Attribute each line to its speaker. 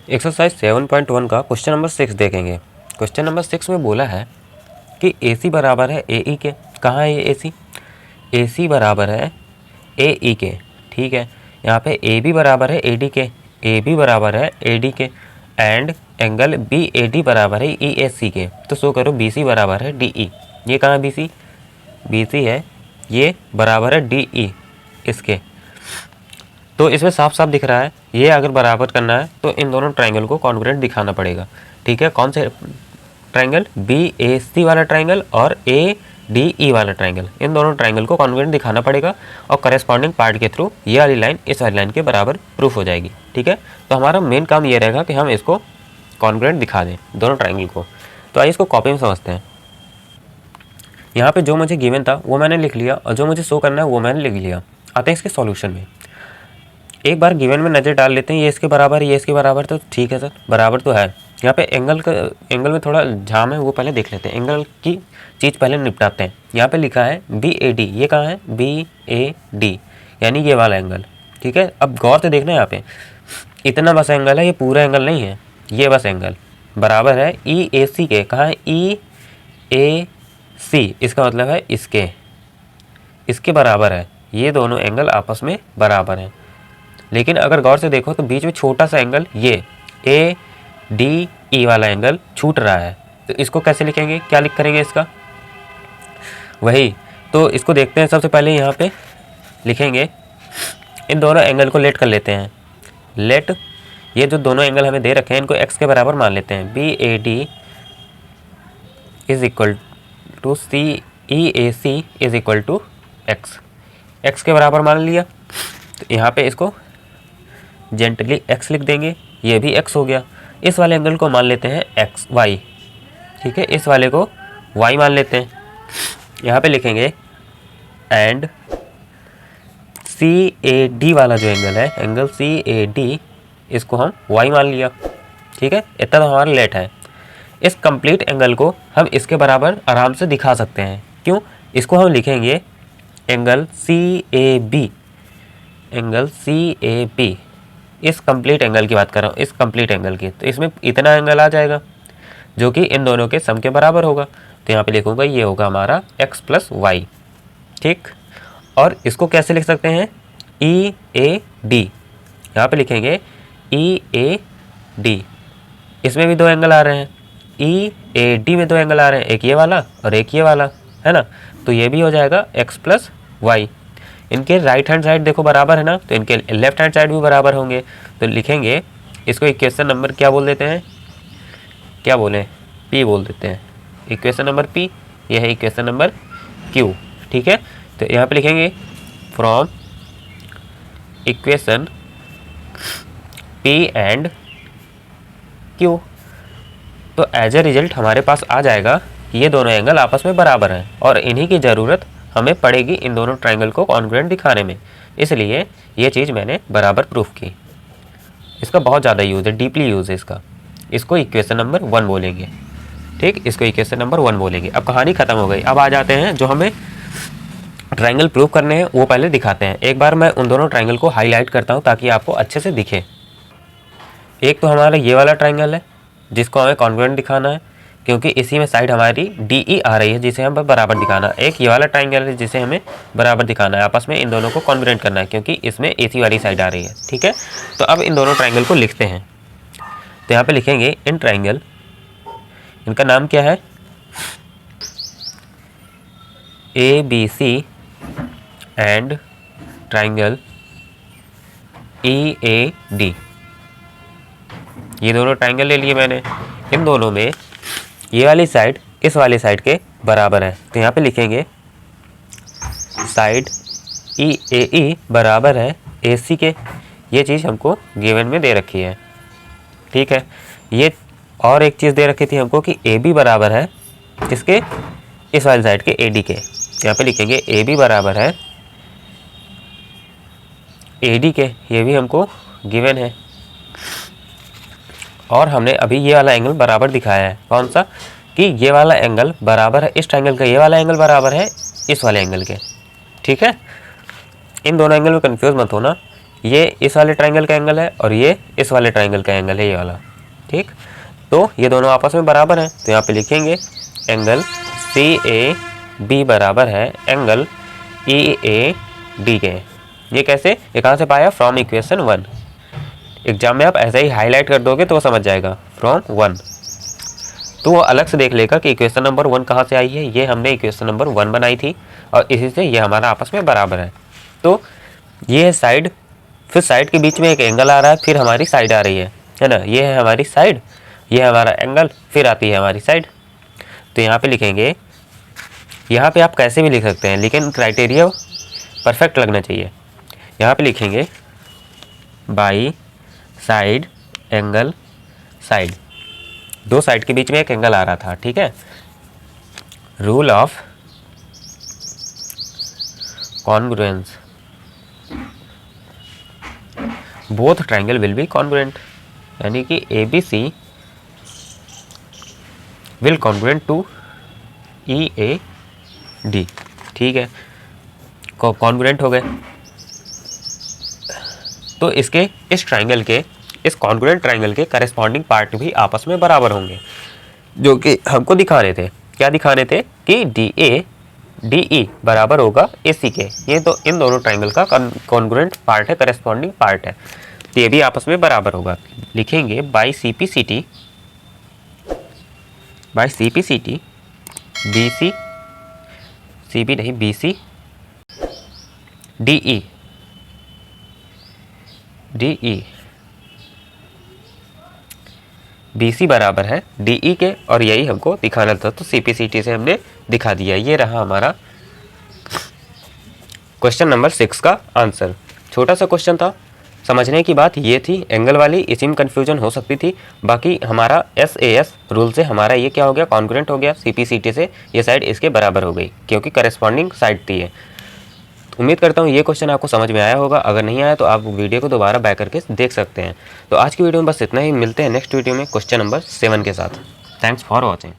Speaker 1: Exercise 7.1 का question number 6 देखेंगे। Question number 6 में बोला है कि AC बराबर है AE के। कहाँ है ये AC? AC बराबर है AE के, ठीक है। यहाँ पे AB बराबर है AD के, AB बराबर है AD के, एंड एंगल BAD बराबर है EAC के। तो शो करो BC बराबर है DE। ये कहाँ BC? BC है, ये बराबर है DE इसके। तो इसमें साफ साफ दिख रहा है, ये अगर बराबर करना है तो इन दोनों ट्रायंगल को कॉन्ग्रुएंट दिखाना पड़ेगा, ठीक है। कौन से ट्रायंगल? BAC वाला ट्रायंगल और ADE वाला ट्रायंगल, इन दोनों ट्रायंगल को कॉन्ग्रुएंट दिखाना पड़ेगा और करेस्पॉन्डिंग पार्ट के थ्रू ये वाली लाइन इस वाली लाइन के बराबर प्रूफ हो जाएगी, ठीक है। तो हमारा मेन काम ये रहेगा कि हम इसको कॉन्ग्रुएंट दिखा दें दोनों ट्रायंगल को। तो आइए इसको कॉपी में समझते हैं। यहाँ पे जो मुझे गिवन था वो मैंने लिख लिया और जो मुझे शो करना है वो मैंने लिख लिया। आते हैं इसके सॉल्यूशन में। एक बार गिवन में नज़र डाल लेते हैं, ये इसके बराबर है, ये इसके बराबर, तो ठीक है सर, बराबर तो है। यहाँ पे एंगल में थोड़ा झाम है, वो पहले देख लेते हैं। एंगल की चीज़ पहले निपटाते हैं। यहाँ पे लिखा है BAD, ये कहाँ है? BAD यानी ये वाला एंगल, ठीक है। अब गौर से देखना है, यहाँ पे इतना बस एंगल है, ये पूरा एंगल नहीं है, ये बस एंगल बराबर है EAC के। कहाँ है? EAC, इसका मतलब है इसके बराबर है। ये दोनों एंगल आपस में बराबर हैं। लेकिन अगर गौर से देखो तो बीच में छोटा सा एंगल, ये ADE वाला एंगल छूट रहा है। तो इसको कैसे लिखेंगे? क्या लिख करेंगे इसका? वही तो इसको देखते हैं। सबसे पहले यहाँ पे लिखेंगे, इन दोनों एंगल को लेट कर लेते हैं। लेट, ये जो दोनों एंगल हमें दे रखे हैं इनको x के बराबर मान लेते हैं। BAD is equal to CEAC is equal to x के बराबर मान लिया। तो यहाँ पे इसको जेंटली x लिख देंगे, ये भी x हो गया। इस वाले एंगल को मान लेते हैं y, ठीक है। इस वाले को y मान लेते हैं। यहाँ पे लिखेंगे एंड CAD वाला जो एंगल है, एंगल CAD, इसको हम y मान लिया, ठीक है। इतना तो हमारा लेट है। इस कंप्लीट एंगल को हम इसके बराबर आराम से दिखा सकते हैं। क्यों? इसको हम लिखेंगे एंगल CAB, एंगल CAB। इस कंप्लीट एंगल की बात कर रहा हूँ, इस कंप्लीट एंगल की। तो इसमें इतना एंगल आ जाएगा जो कि इन दोनों के सम के बराबर होगा। तो यहाँ पे लिखूंगा, ये होगा हमारा x प्लस वाई, ठीक। और इसको कैसे लिख सकते हैं? EAD, यहाँ पे लिखेंगे EAD। इसमें भी दो एंगल आ रहे हैं, EAD में दो एंगल आ रहे हैं, एक ये वाला और एक ये वाला, है ना। तो ये भी हो जाएगा x प्लस वाई। इनके राइट हैंड साइड देखो बराबर है ना, तो इनके लेफ्ट हैंड साइड भी बराबर होंगे। तो लिखेंगे इसको, इक्वेशन नंबर क्या बोल देते हैं? क्या बोलें? P बोल देते हैं। इक्वेशन नंबर P, यह है इक्वेशन नंबर Q, ठीक है। तो यहाँ पे लिखेंगे from equation P and Q। तो एज ए रिजल्ट हमारे पास आ जाएगा कि ये दोनों एंगल आपस में बराबर हैं और इन्हीं की ज़रूरत हमें पड़ेगी इन दोनों ट्रायंगल को कॉन्ग्रुएंट दिखाने में। इसलिए ये चीज़ मैंने बराबर प्रूफ की। इसका बहुत ज़्यादा यूज़ है, डीपली यूज़ है इसका। इसको इक्वेशन नंबर 1 बोलेंगे, ठीक। इसको इक्वेशन नंबर 1 बोलेंगे। अब कहानी ख़त्म हो गई। अब आ जाते हैं जो हमें ट्रायंगल प्रूफ करने हैं, वो पहले दिखाते हैं। एक बार मैं उन दोनों ट्रायंगल को हाईलाइट करता हूँ ताकि आपको अच्छे से दिखे। एक तो हमारा ये वाला ट्रायंगल है जिसको हमें कॉन्ग्रुएंट दिखाना है, क्योंकि इसी में साइड हमारी DE आ रही है जिसे हमें बराबर दिखाना है। एक ये वाला ट्रायंगल है जिसे हमें बराबर दिखाना है, आपस में इन दोनों को कॉन्ग्रुएंट करना है क्योंकि इसमें AC वाली साइड आ रही है, ठीक है। तो अब इन दोनों ट्रायंगल को लिखते हैं। तो यहाँ पे लिखेंगे इन ट्रायंगल, इनका नाम क्या है? ABC and triangle EAD। ये दोनों ट्रायंगल ले लिए मैंने। इन दोनों में ये वाली साइड इस वाली साइड के बराबर है। तो यहाँ पे लिखेंगे साइड EAE बराबर है AC के। ये चीज़ हमको गिवन में दे रखी है, ठीक है। ये और एक चीज़ दे रखी थी हमको कि AB बराबर है किसके? इस वाली साइड के AD के। यहाँ पे लिखेंगे AB बराबर है AD के, ये भी हमको गिवन है। और हमने अभी ये वाला एंगल बराबर दिखाया है। कौन सा? कि ये वाला एंगल बराबर है इस ट्रायंगल का, ये वाला एंगल बराबर है इस वाले एंगल के, ठीक है। इन दोनों एंगल में कंफ्यूज मत होना। ये इस वाले ट्राइंगल का एंगल है और ये इस वाले ट्राइंगल का एंगल है, ये वाला। ठीक, तो ये दोनों आपस में बराबर हैं, तो यहाँ पे लिखेंगे एंगल CAB बराबर है एंगल EAD के। ये कैसे, ये कहाँ से पाया, फ्रॉम इक्वेशन 1। एग्जाम में आप ऐसा ही हाईलाइट कर दोगे तो वो समझ जाएगा, फ्रॉम 1। तो वो अलग से देख लेगा कि इक्वेशन नंबर 1 कहाँ से आई है। ये हमने इक्वेशन नंबर 1 बनाई थी और इसी से ये हमारा आपस में बराबर है। तो ये है साइड, फिर साइड के बीच में एक एंगल आ रहा है, फिर हमारी साइड आ रही है ना। ये है हमारी साइड, ये है हमारा एंगल, फिर आती है हमारी साइड। तो यहाँ पे लिखेंगे, यहाँ पे आप कैसे भी लिख सकते हैं लेकिन क्राइटेरिया परफेक्ट लगना चाहिए। यहाँ पे लिखेंगे बाई साइड एंगल साइड, दो साइड के बीच में एक एंगल आ रहा था, ठीक है। Rule of congruence, both triangle will be congruent, यानी कि ABC will congruent to EAD, ठीक है, कॉन्ग्रुएंट हो गए। तो इसके इस ट्राइंगल के, इस कॉन्ग्रुएंट ट्राइंगल के करस्पॉन्डिंग पार्ट भी आपस में बराबर होंगे, जो कि हमको दिखाने थे। क्या दिखाने थे कि DE बराबर होगा AC के। ये तो इन दोनों ट्राइंगल का कॉन्ग्रुएंट पार्ट है, करस्पॉन्डिंग पार्ट है, तो ये भी आपस में बराबर होगा। लिखेंगे बाई CPCT BC CB नहीं BC DE BC बराबर है DE के, और यही हमको दिखाना था, तो CPCT से हमने दिखा दिया। ये रहा हमारा क्वेश्चन नंबर 6 का आंसर। छोटा सा क्वेश्चन था, समझने की बात ये थी, एंगल वाली इसी में कन्फ्यूजन हो सकती थी। बाकी हमारा SAS रूल से हमारा ये क्या हो गया, कॉन्ग्रुएंट हो गया। CPCT से ये साइड इसके बराबर हो गई क्योंकि करस्पॉन्डिंग साइड थी ये। उम्मीद करता हूँ ये क्वेश्चन आपको समझ में आया होगा। अगर नहीं आया तो आप वीडियो को दोबारा बैक करके देख सकते हैं। तो आज की वीडियो में बस इतना ही, मिलते हैं नेक्स्ट वीडियो में क्वेश्चन नंबर 7 के साथ। Thanks for watching.